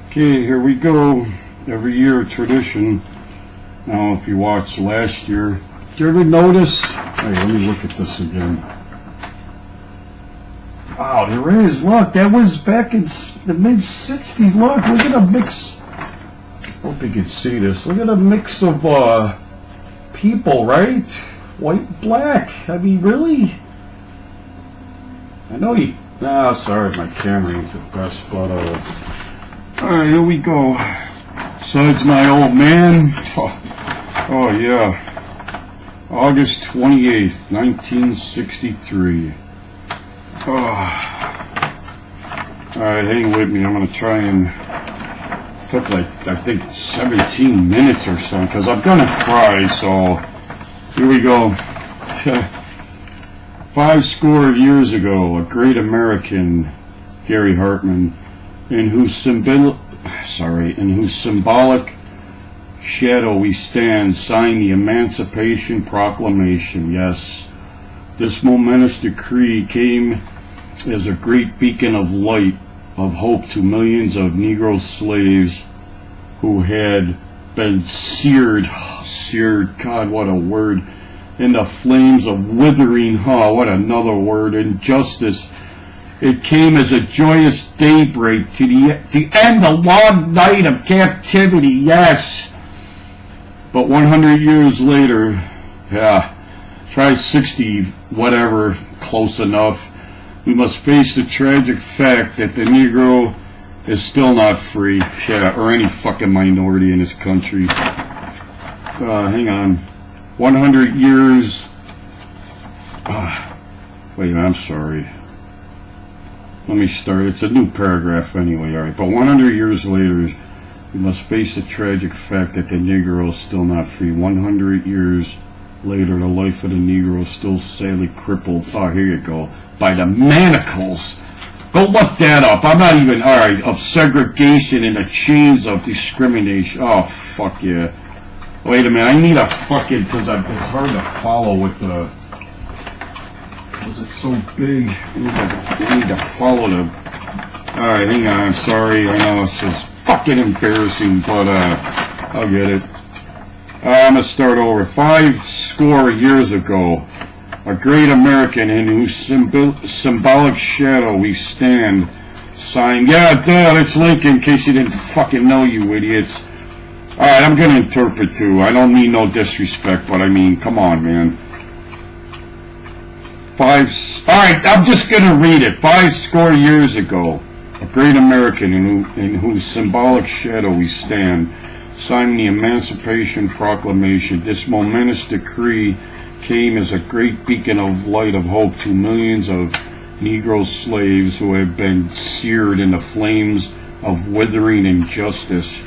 Okay, here we go. Every year, a tradition. Now, if you watched last year, did you ever notice? Hey, let me look at this again. Wow, there is. Look, that was back in the mid-'60s. Look at a mix. I hope you can see this. Look at a mix of people, right? White, black. I mean, really? I know you. Ah, sorry, my camera ain't the best, but alright, here we go. Besides my old man. Oh yeah. August 28th, 1963. Alright, hang with me. I'm gonna try and took like I think 17 minutes or so because I'm gonna cry. So here we go. 50 years ago, a great American, Gary Hartman, in whose symbolic shadow we stand, signed the Emancipation Proclamation. Yes, this momentous decree came as a great beacon of light, of hope to millions of Negro slaves who had been seared, God, what a word, in the flames of withering, what another word, injustice. It came as a joyous daybreak to end the long night of captivity, yes. But 100 years later, try 60, whatever, close enough, we must face the tragic fact that the Negro is still not free, or any fucking minority in this country. Hang on. 100 years. Wait a minute, I'm sorry. Let me start. It's a new paragraph anyway, alright. But 100 years later, we must face the tragic fact that the Negro is still not free. 100 years later, the life of the Negro is still sadly crippled. Oh, here you go. By the manacles. Go look that up. I'm not even, alright, of segregation and the chains of discrimination. Oh, fuck yeah. Wait a minute, I need a fucking, because it's hard to follow with the, because it's so big. I need to follow the, alright, hang on, I'm sorry. I know this is fucking embarrassing, but I'll get it. I'm going to start over. 50 years ago, a great American in whose symbolic shadow we stand, signed, it's Lincoln, in case you didn't fucking know, you idiots. Alright, I'm gonna interpret too. I don't mean no disrespect, but I mean, come on, man. Alright, I'm just gonna read it. 50 years ago, a great American in whose symbolic shadow we stand, signed the Emancipation Proclamation. This momentous decree came as a great beacon of light of hope to millions of Negro slaves who have been seared in the flames of withering injustice.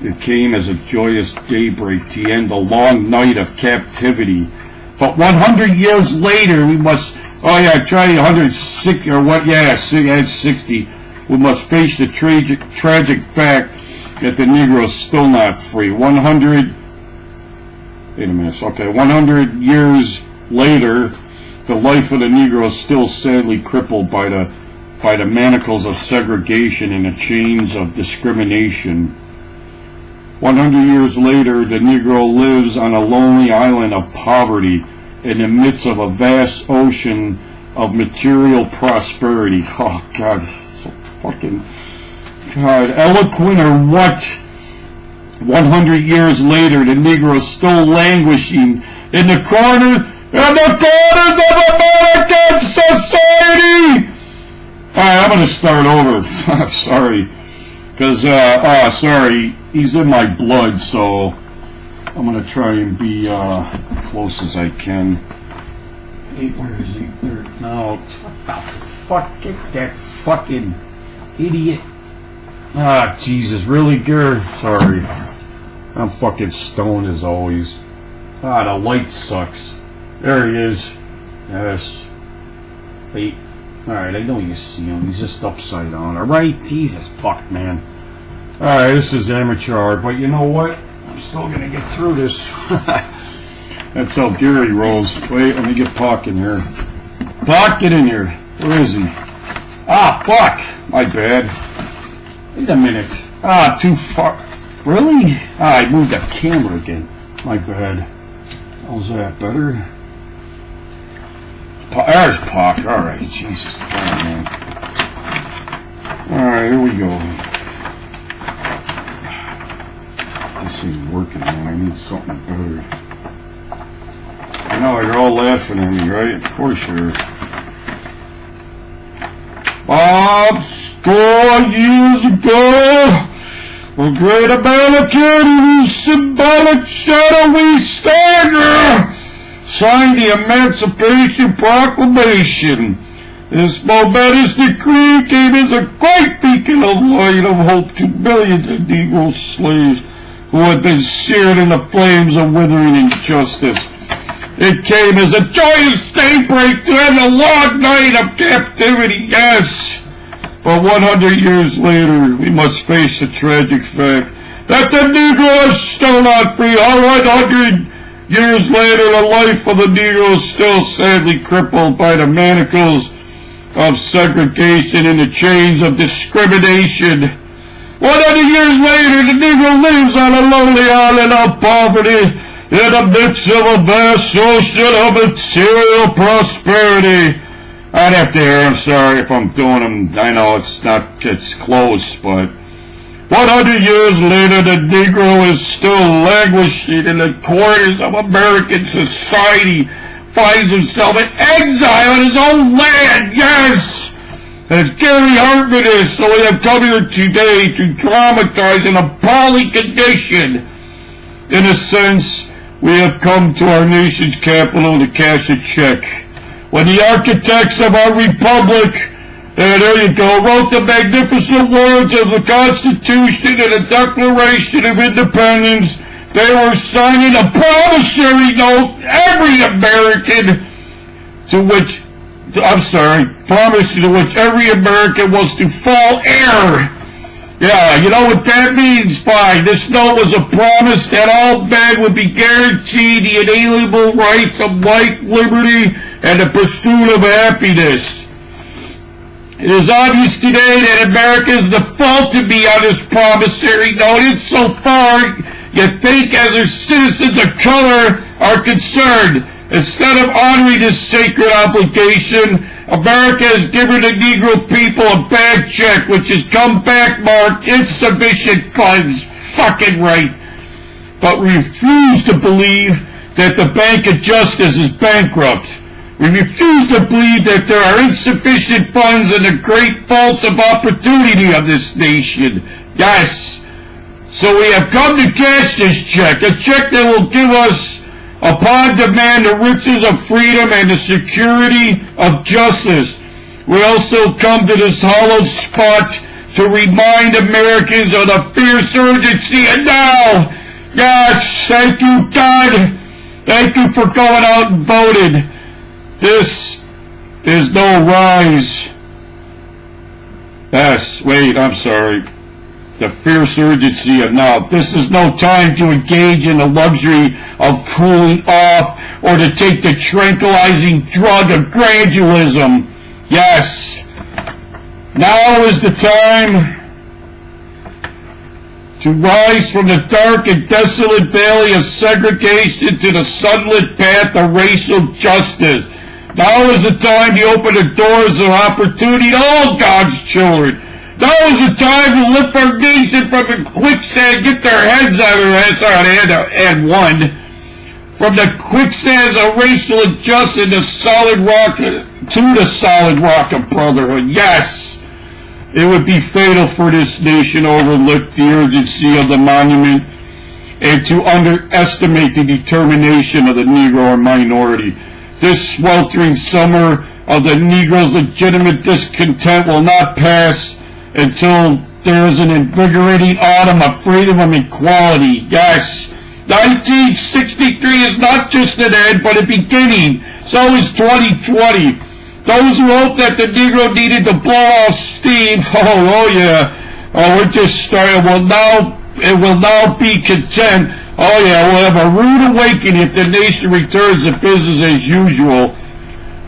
It came as a joyous daybreak to end the long night of captivity. But 100 years later, we must, try 160, or what, 60, we must face the tragic fact that the Negro is still not free. 100 years later, the life of the Negro is still sadly crippled by the manacles of segregation and the chains of discrimination. 100 years later, the Negro lives on a lonely island of poverty in the midst of a vast ocean of material prosperity. Oh, God, so fucking, God, eloquent or what? 100 years later, the Negro is still languishing in the corners of American society. Alright, I'm going to start over. I'm sorry. Because, sorry, he's in my blood, so I'm going to try and be close as I can. Hey, where is he? No, what the fuck? Get that fucking idiot. Ah, Jesus, really, Gary? Sorry. I'm fucking stoned as always. Ah, the light sucks. There he is. Yes. Wait. Alright, I know you see him. He's just upside down. Alright? Jesus, fuck, man. Alright, this is amateur art, but you know what? I'm still gonna get through this. That's how Gary rolls. Wait, let me get Pock in here. Pock, get in here. Where is he? Ah, fuck! My bad. Wait a minute. Ah, too far. Really? Ah, I moved the camera again. My bad. How's that? Better? There's Pock. Alright, Jesus. Man. Alright, here we go. This ain't working, man. I need something better. I know you're all laughing at me, right? Of course you're. Bob, score years ago, a great American whose symbolic shadowy stagger signed the Emancipation Proclamation. This momentous decree came as a great beacon of light of hope to millions of Negro slaves who had been seared in the flames of withering injustice. It came as a joyous daybreak to end a long night of captivity, yes. But 100 years later, we must face the tragic fact that the Negro is still not free. 100 years later, the life of the Negro is still sadly crippled by the manacles of segregation and the chains of discrimination. 100 years later, the Negro lives on a lonely island of poverty in the midst of a vast ocean of material prosperity. I'd have to hear, I'm sorry if I'm doing them, I know it's close, but 100 years later, the Negro is still languishing in the corners of American society, finds himself in exile in his own land, yes! As Gary Hartman is, so we have come here today to dramatize an appalling condition. In a sense, we have come to our nation's capital to cash a check. When the architects of our republic, and there you go, wrote the magnificent words of the Constitution and the Declaration of Independence, they were signing a promissory note every American promise to which every American was to fall heir. Yeah, you know what that means? Fine. This note was a promise that all men would be guaranteed the inalienable rights of life, liberty, and the pursuit of happiness. It is obvious today that Americans default to be on this promissory note insofar you think as their citizens of color are concerned. Instead of honoring this sacred obligation, America has given the Negro people a bad check, which has come back marked insufficient funds. Fucking right. But we refuse to believe that the Bank of Justice is bankrupt. We refuse to believe that there are insufficient funds in the great vaults of opportunity of this nation. Yes. So we have come to cash this check, a check that will give us upon demand the riches of freedom and the security of justice. We also come to this hallowed spot to remind Americans of the fierce urgency. And now, yes, thank you, God. Thank you for going out and voting. This is no rise. Yes, wait, I'm sorry. The fierce urgency of now. This is no time to engage in the luxury of cooling off or to take the tranquilizing drug of gradualism. Yes, now is the time to rise from the dark and desolate valley of segregation to the sunlit path of racial justice. Now is the time to open the doors of opportunity to all God's children. Now is the time to lift our nation from the quicksand, get their heads out of their ass, and one. From the quicksands of racial injustice to the solid rock of brotherhood. Yes, it would be fatal for this nation to overlook the urgency of the monument and to underestimate the determination of the Negro minority. This sweltering summer of the Negro's legitimate discontent will not pass until there is an invigorating autumn of freedom and equality. Yes, 1963 is not just an end, but a beginning. So is 2020. Those who hope that the Negro needed to blow off steam, we're just starting. It will now be content. Oh yeah, we'll have a rude awakening if the nation returns to business as usual.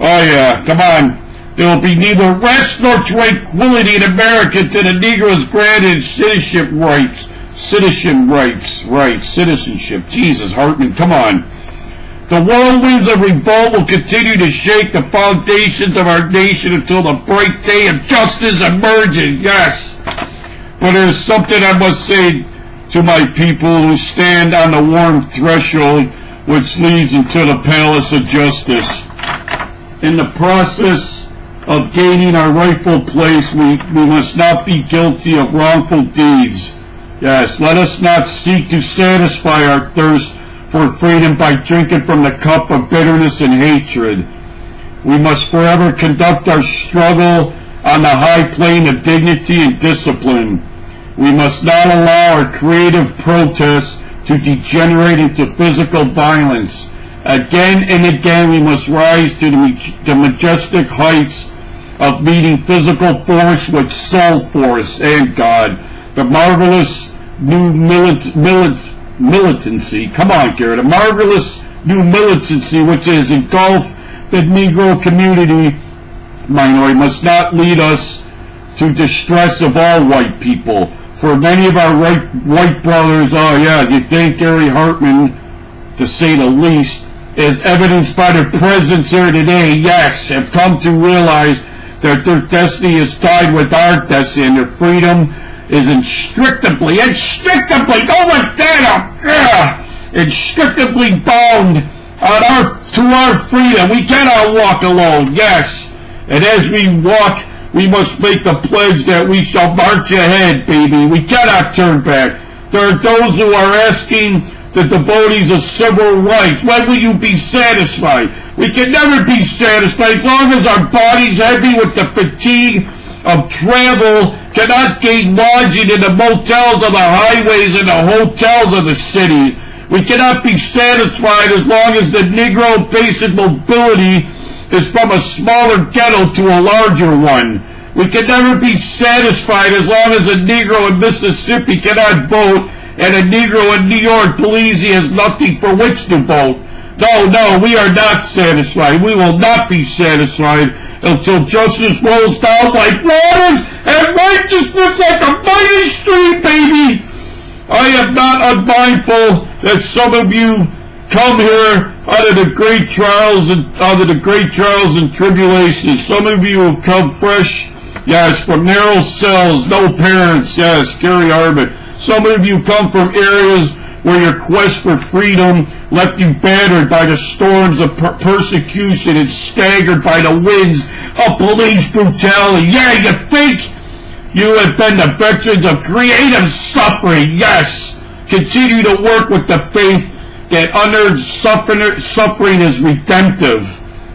Oh yeah, come on. There will be neither rest nor tranquility in America till the Negroes granted citizenship rights. Citizenship. Jesus, Hartman, come on. The whirlwinds of revolt will continue to shake the foundations of our nation until the bright day of justice emerges. Yes. But there's something I must say to my people who stand on the warm threshold which leads into the palace of justice. In the process of gaining our rightful place, we must not be guilty of wrongful deeds. Yes, let us not seek to satisfy our thirst for freedom by drinking from the cup of bitterness and hatred. We must forever conduct our struggle on the high plane of dignity and discipline. We must not allow our creative protests to degenerate into physical violence. Again and again we must rise to the majestic heights of meeting physical force with soul force and God. The marvelous new militancy, come on, Garrett, a marvelous new militancy which has engulfed the Negro community minority must not lead us to distress of all white people. For many of our white brothers, oh yeah, you think Gary Hartman, to say the least, is evidenced by their presence here today, yes, have come to realize that their destiny is tied with our destiny and their freedom is inextricably, don't let that up, inextricably bound to our freedom. We cannot walk alone, yes. And as we walk, we must make the pledge that we shall march ahead, baby. We cannot turn back. There are those who are asking the devotees of civil rights, when will you be satisfied? We can never be satisfied as long as our bodies, heavy with the fatigue of travel, cannot gain lodging in the motels of the highways and the hotels of the city. We cannot be satisfied as long as the Negro basic mobility is from a smaller ghetto to a larger one. We can never be satisfied as long as a Negro in Mississippi cannot vote and a Negro in New York believes he has nothing for which to vote. No, we are not satisfied. We will not be satisfied until justice rolls down like waters and righteousness like a mighty stream, baby. I am not unmindful that some of you come here out of the great trials and tribulations. Some of you have come fresh, yes, from narrow cells, no parents, yes, Gary Hartman. Some of you come from areas where your quest for freedom left you battered by the storms of persecution and staggered by the winds of police brutality. Yeah, you think you have been the veterans of creative suffering. Yes, continue to work with the faith that unearned suffering is redemptive.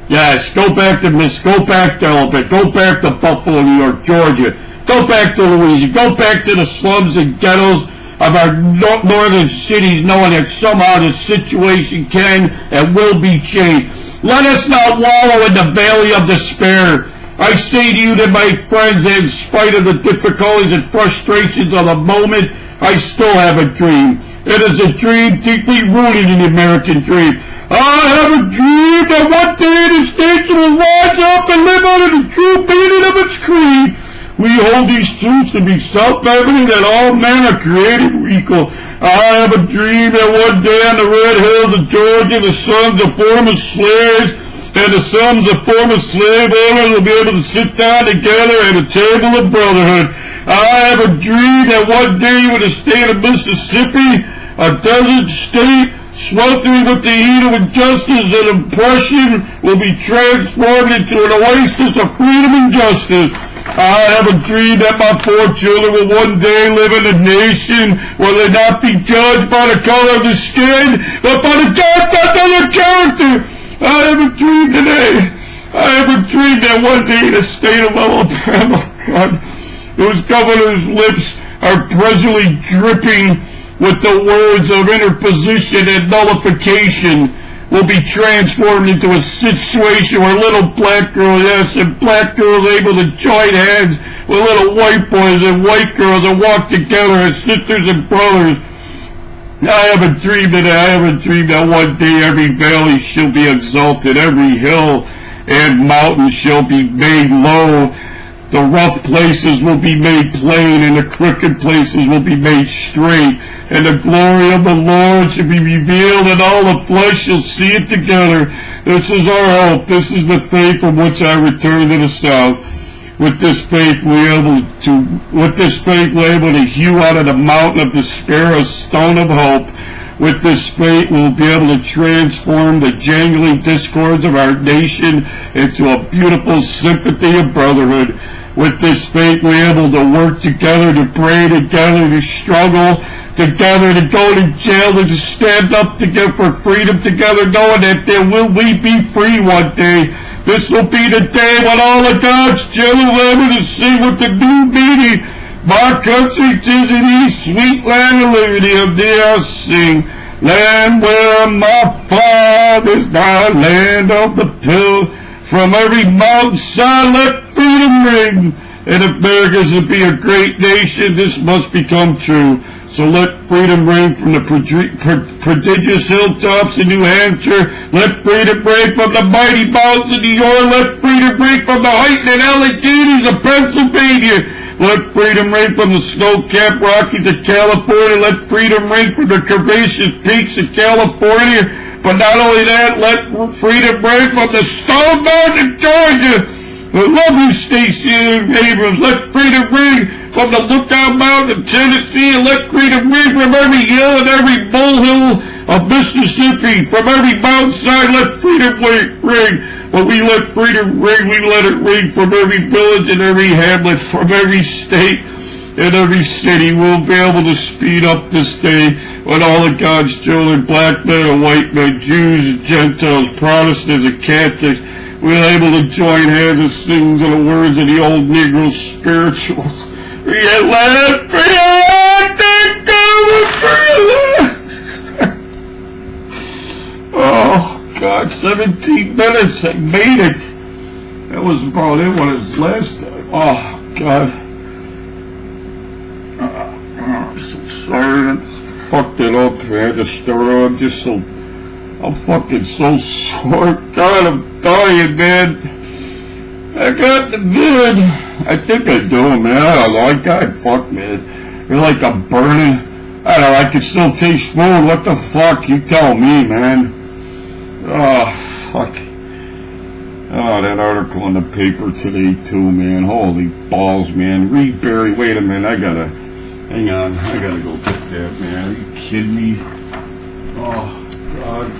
Yes, go back to Alabama, go back to Buffalo, New York, Georgia, go back to Louisiana, go back to the slums and ghettos of our northern cities, knowing that somehow the situation can and will be changed. Let us not wallow in the valley of despair. I say to you that, my friends, that in spite of the difficulties and frustrations of the moment, I still have a dream. It is a dream deeply rooted in the American dream. I have a dream that one day this nation will rise up and live under the true meaning of its creed. We hold these truths to be self-evident that all men are created equal. I have a dream that one day on the red hills of Georgia, the sons of former slaves and the sons of former slave owners will be able to sit down together at a table of brotherhood. I have a dream that one day with the state of Mississippi, a desert state, sweltering with the heat of injustice and oppression, will be transformed into an oasis of freedom and justice. I have a dream that my 4 children will one day live in a nation where they not be judged by the color of their skin, but by the content of their character. I have a dream today. I have a dream that one day the state of Alabama, God, whose governor's lips are presently dripping with the words of interposition and nullification, will be transformed into a situation where little black girls, yes, and black girls able to join hands with little white boys and white girls and walk together as sisters and brothers. I have a dream today. I have a dream that one day every valley shall be exalted, every hill and mountains shall be made low. The rough places will be made plain, and the crooked places will be made straight. And the glory of the Lord shall be revealed, and all the flesh shall see it together. This is our hope. This is the faith from which I return to the south. With this faith, we're able to hew out of the mountain of despair a stone of hope. With this faith, we'll be able to transform the jangling discords of our nation into a beautiful sympathy of brotherhood. With this faith, we're able to work together, to pray together, to struggle together, to go to jail, to stand up together for freedom together, knowing that there will we be free one day. This will be the day when all of God's children will be able to sing with the new meaning. My country, 'tis in ye, sweet land of liberty, of thee I'll sing. Land where my fathers died, land of the pill. From every mountainside let freedom ring. And if America's to be a great nation, this must become true. So let freedom ring from the prodigious hilltops in New Hampshire. Let freedom ring from the mighty mountains of New York. Let freedom ring from the heightened Alleghenies of Pennsylvania. Let freedom ring from the snow-capped Rockies of California. Let freedom ring from the curvaceous peaks of California. But not only that, let freedom ring from the Stone Mountain of Georgia. The lovely Stacey Abrams. Let freedom ring from the Lookout Mountain of Tennessee. And let freedom ring from every hill and every molehill of Mississippi. From every mountainside, let freedom ring. When we let freedom ring, we let it ring from every village and every hamlet, from every state and every city. We'll be able to speed up this day when all of God's children, black men and white men, Jews and Gentiles, Protestants and Catholics, we're able to join hands and sing to the words of the old Negro spirituals. We get let Oh, God, 17 minutes, I made it. That was about it when it was last time. Oh, God. I'm so sorry, I fucked it up. I had to start on. I'm fucking so sore. God, I'm dying, man. I got the vid. I think I do, man. I don't know. I got fucked, man. You're like I'm burning. I don't know. I can still taste food. What the fuck? You tell me, man. Oh, fuck. Oh, that article in the paper today, too, man. Holy balls, man. Reed Berry. Wait a minute. Hang on. I gotta go get that, man. Are you kidding me? Oh, God.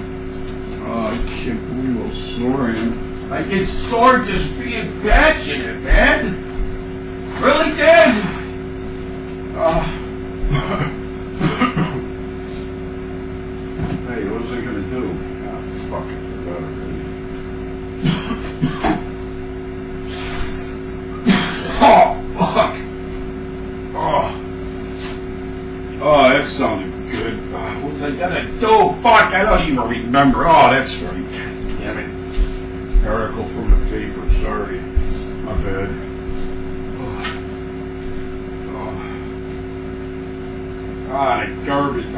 Oh, I can't believe how sore I am. I get sore just being passionate, man. Really, Dad? Hey, what was I gonna do? Fuck, I forgot already. Oh, fuck. Oh, that sounded good. What was I gonna do? Fuck, I don't even remember. Oh, that's right. Damn it. Article from the paper, sorry. My bad. The garbage.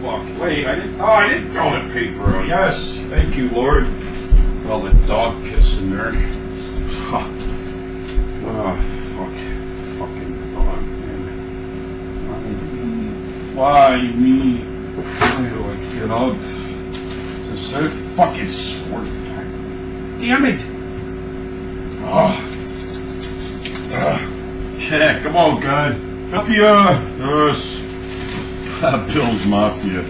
Fuck. Wait, I didn't throw the paper out. Yes, thank you, Lord. All the dog piss in there. Fuck. Fucking dog, man. Why me? Why do I get out? Just so fucking sore. Damn it! Yeah, come on, God. Help you, Bill's Mafia.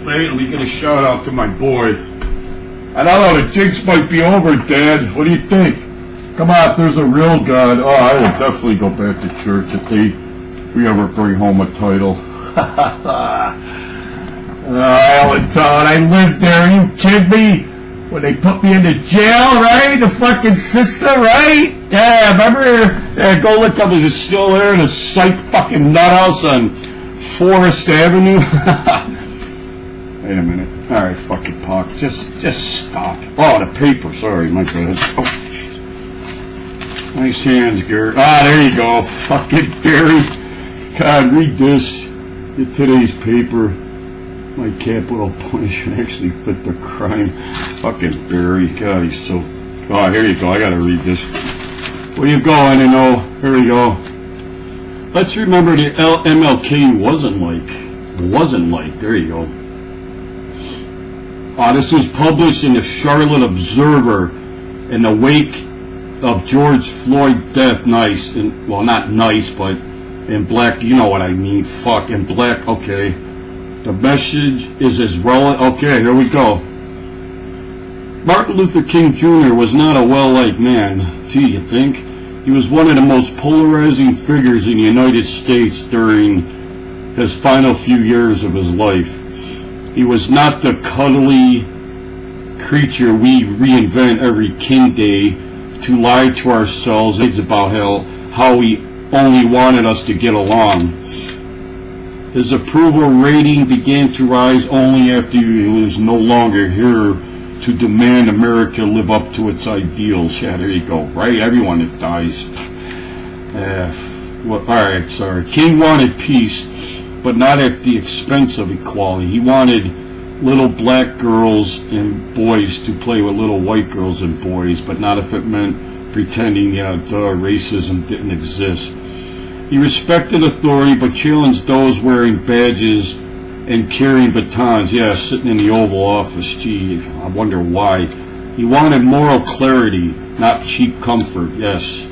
Wait, let me get a shout out to my boy. I don't know, the jinx might be over, Dad. What do you think? Come on, if there's a real God. Oh, I will definitely go back to church if we ever bring home a title. Allentown, I lived there. Are you kidding me? When they put me into jail, right? The fucking system, right? Yeah, remember? Yeah, go look up. Is it still there? The psych fucking nut house on Forest Avenue. Wait a minute. All right, fucking Puck. Just stop. Oh, the paper. Sorry, my bad. Oh, jeez. Nice hands, Gert. There you go. Fucking Barry. God, read this. Get today's paper. My capital punishment actually fit the crime. Fucking Barry. God, he's so Oh, here you go. I gotta read this. Where you going? I know. Here we go. Let's remember that MLK wasn't like. There you go. This was published in the Charlotte Observer in the wake of George Floyd's death. Nice. Well, not nice, but in black. You know what I mean. Fuck. In black. Okay. The message is as relevant. Okay, here we go. Martin Luther King Jr. was not a well-liked man. Gee, you think? He was one of the most polarizing figures in the United States during his final few years of his life. He was not the cuddly creature we reinvent every King Day to lie to ourselves about how he only wanted us to get along. His approval rating began to rise only after he was no longer here to demand America live up to its ideals. Yeah, there you go. Right? Everyone that dies. Alright, sorry. King wanted peace, but not at the expense of equality. He wanted little black girls and boys to play with little white girls and boys, but not if it meant pretending, racism didn't exist. He respected authority, but challenged those wearing badges and carrying batons. Yeah, sitting in the Oval Office. Gee, I wonder why. He wanted moral clarity, not cheap comfort. Yes.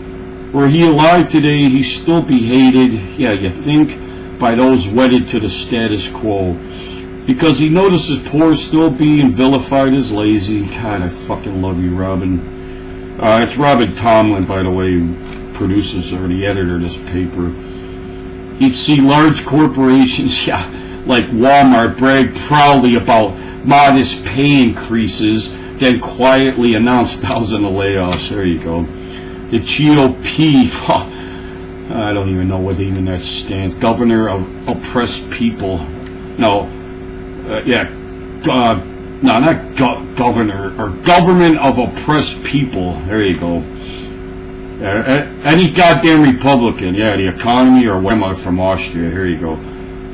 Were he alive today, he'd still be hated, yeah, you think, by those wedded to the status quo. Because he notices poor still being vilified as lazy. God, I fucking love you, Robin. It's Robin Tomlin, by the way, who produces or the editor of this paper. He'd see large corporations, like Walmart, brag proudly about modest pay increases, then quietly announce thousands of layoffs. There you go. The GOP, I don't even know what even that stands. Governor of oppressed people. No, not governor, or government of oppressed people. There you go. Any goddamn Republican, the economy, or what am I from Austria? Here you go.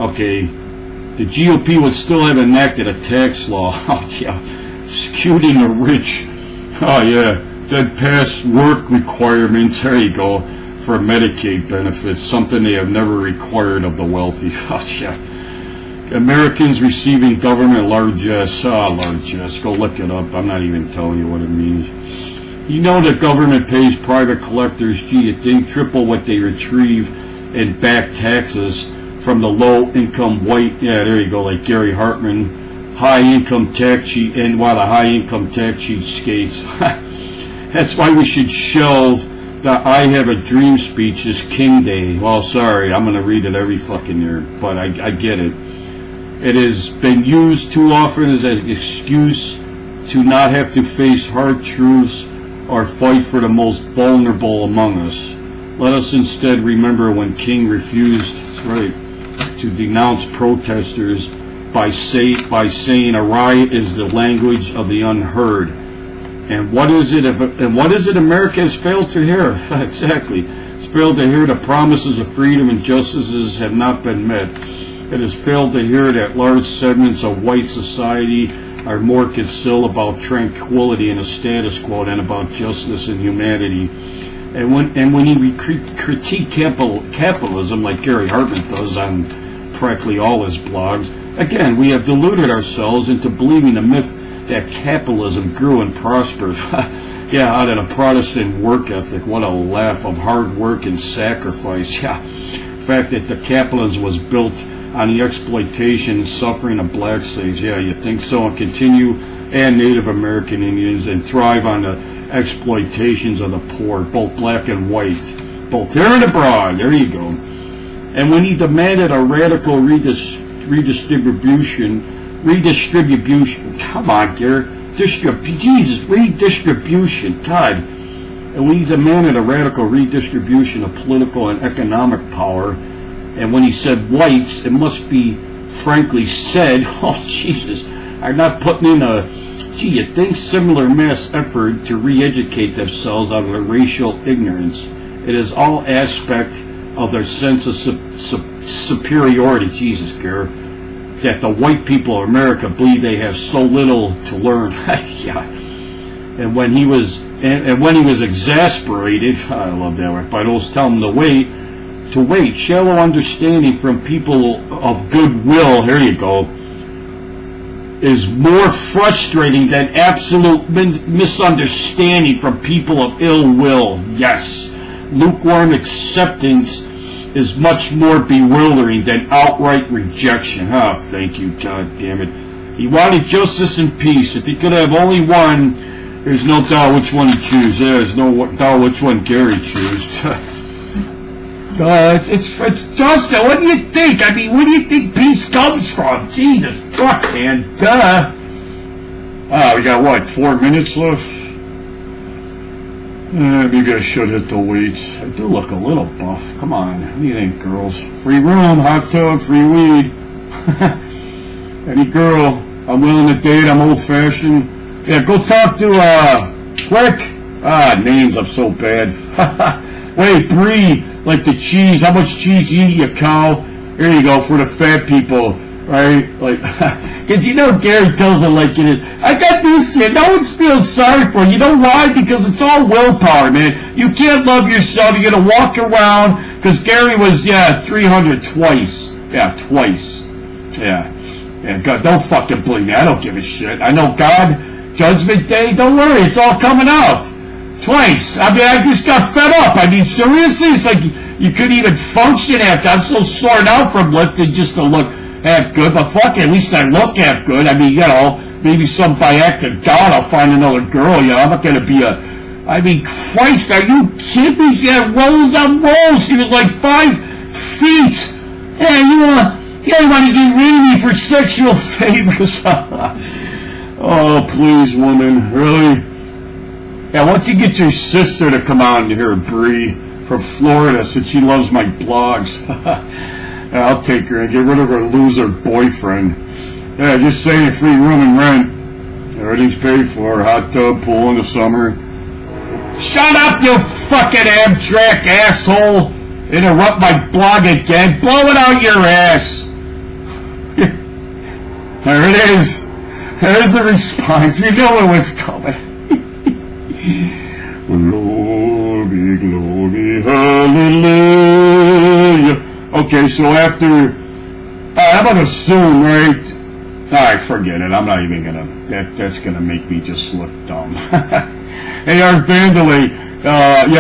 Okay, the GOP would still have enacted a tax law. Skewing the rich. That passed work requirements. There you go, for Medicaid benefits, something they have never required of the wealthy. Americans receiving government largesse. Largesse. Go look it up. I'm not even telling you what it means. You know the government pays private collectors, you think, triple what they retrieve in back taxes from the low-income white, there you go, like Gary Hartman, high-income tax sheet, and while the high-income tax sheet skates. That's why we should shelve the I Have a Dream speech this King Day. Well, sorry, I'm going to read it every fucking year, but I get it. It has been used too often as an excuse to not have to face hard truths or fight for the most vulnerable among us. Let us instead remember when King refused, to denounce protesters by saying a riot is the language of the unheard. And what is it America has failed to hear? Exactly. It's failed to hear the promises of freedom and justices have not been met. It has failed to hear that large segments of white society are more concerned about tranquility and a status quo than about justice and humanity. And when you critique capitalism, like Gary Hartman does on practically all his blogs, again, we have deluded ourselves into believing the myth that capitalism grew and prospered. Out of the Protestant work ethic. What a laugh, of hard work and sacrifice. The fact that the capitalism was built on the exploitation and suffering of black slaves. You think so? And Native American Indians, and thrive on the exploitations of the poor, both black and white, both here and abroad. There you go. And when he demanded a radical redistribution, come on, Gary, redistribution, God. And when he demanded a radical redistribution of political and economic power, and when he said whites, it must be frankly said, are not putting in a, you think, similar mass effort to re-educate themselves out of their racial ignorance. It is all aspect of their sense of superiority, Gary, that the white people of America believe they have so little to learn. And when he was And when he was exasperated, I love that word, but those tell him to wait. Shallow understanding from people of goodwill, here you go, is more frustrating than absolute misunderstanding from people of ill will. Yes, lukewarm acceptance is much more bewildering than outright rejection. Oh, thank you, God damn it. He wanted justice and peace. If he could have only one, there's no doubt which one he'd choose. There's no doubt which one Gary chose. It's Dustin. What do you think? I mean, where do you think peace comes from? Jesus fuck, man. Duh. Oh, we got what, 4 minutes left? Maybe I should hit the weights. I do look a little buff. Come on. What do you think, girls? Free room, hot tub, free weed. Any girl I'm willing to date, I'm old-fashioned. Yeah, go talk to, quick. Names, I'm so bad. Wait, Bree, like the cheese. How much cheese you eat, you cow? There you go, for the fat people, right? Like, because you know Gary tells it like it is. I got this shit. No one's feeling sorry for you. You know why? Because it's all willpower, man. You can't love yourself. You're going to walk around, because Gary was, 300 twice. Yeah, twice. Yeah, God, don't fucking believe me. I don't give a shit. I know God, Judgment Day, don't worry. It's all coming out. Twice. I mean, I just got fed up. I mean, seriously, it's like you couldn't even function after. I'm so sorted out from lifting just to look half good, but fuck it, at least I look half good. I mean, maybe some by act of God I'll find another girl, I'm not gonna be I mean, Christ, are you kidding me? She had rolls on rolls. She was like 5 feet. Yeah, you want to get rid of me for sexual favors. Oh, please, woman, really? Yeah, once you get your sister to come on here, Bree, from Florida, since she loves my blogs, I'll take her and get rid of her loser boyfriend. Yeah, just saying, free room and rent. Everything's paid for. Hot tub, pool in the summer. Shut up, you fucking Amtrak asshole! Interrupt my blog again. Blow it out your ass. There it is. There's the response. You know it was coming. Glory, glory, hallelujah. Okay, so after, I'm gonna assume, right? Alright, forget it. I'm not even gonna, that's gonna make me just look dumb. Hey, Art Vandalay, you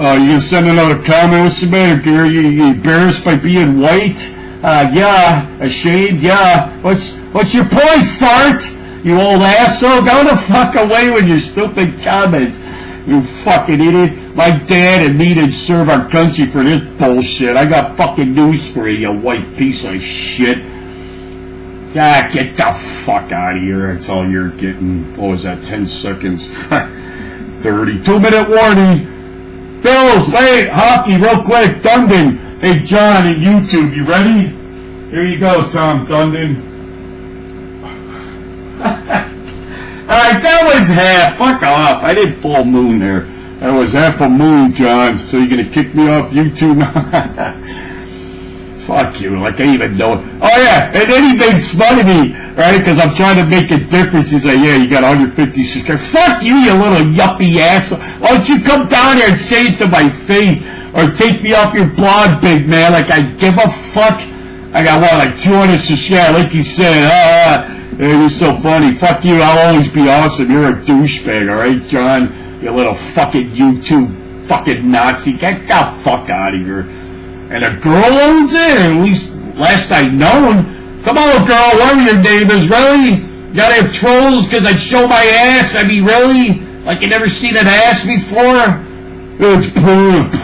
gonna send another comment? What's the matter, Gary? You embarrassed by being white? Ashamed? What's your point, fart? You old asshole, go the fuck away with your stupid comments. You fucking idiot. My dad and me didn't serve our country for this bullshit. I got fucking news for you, you white piece of shit. Get the fuck out of here. That's all you're getting. What was that, 10 seconds? 30. 2-minute warning. Bills, wait, hockey, real quick. Dundon. Hey, John, at YouTube, you ready? Here you go, Tom Dundon. Alright, that was half. Fuck off. I did full moon there. That was half a moon, John. So you're gonna kick me off YouTube now? Fuck you, like I even know it. Oh yeah, and then he makes fun of me, right? Because I'm trying to make a difference. He's like, yeah, you got 150 subscribers. Fuck you, you little yuppie asshole. Why don't you come down here and say it to my face? Or take me off your blog, big man. Like I give a fuck. I got what, like 200 subscribers, like you said. It was so funny. Fuck you, I'll always be awesome. You're a douchebag, alright, John? You little fucking YouTube fucking Nazi. Get the fuck out of here. And a girl owns it, or at least last I known. Come on, girl, whatever your name is, really? You gotta have trolls because I show my ass? I mean, really? Like you never seen an ass before? It's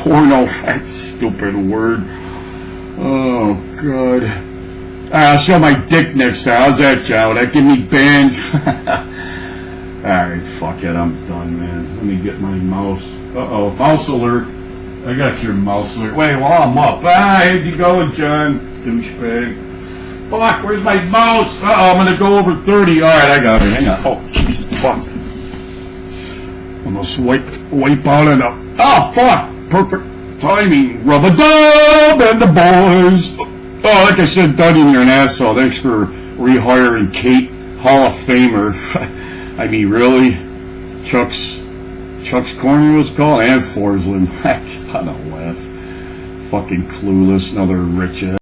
porno, that stupid word. Oh, God. I'll show my dick next time. How's that, John? Will that get me banned? Alright, fuck it. I'm done, man. Let me get my mouse. Uh-oh. Mouse alert. I got your mouse alert. Wait, while I'm up. Here you going, John. Douchebag. Fuck, where's my mouse? Uh-oh, I'm gonna go over 30. Alright, I got it. Hang on. Oh, jeez. Fuck. Almost wipe out enough. Oh, fuck. Perfect timing. Rub-a-dub and the boys. Oh, like I said, Duddy, you're an asshole. Thanks for rehiring Kate, Hall of Famer. I mean, really? Chuck's Chuck's Corner was called, and Forsland. I don't laugh. Fucking clueless, another rich ass.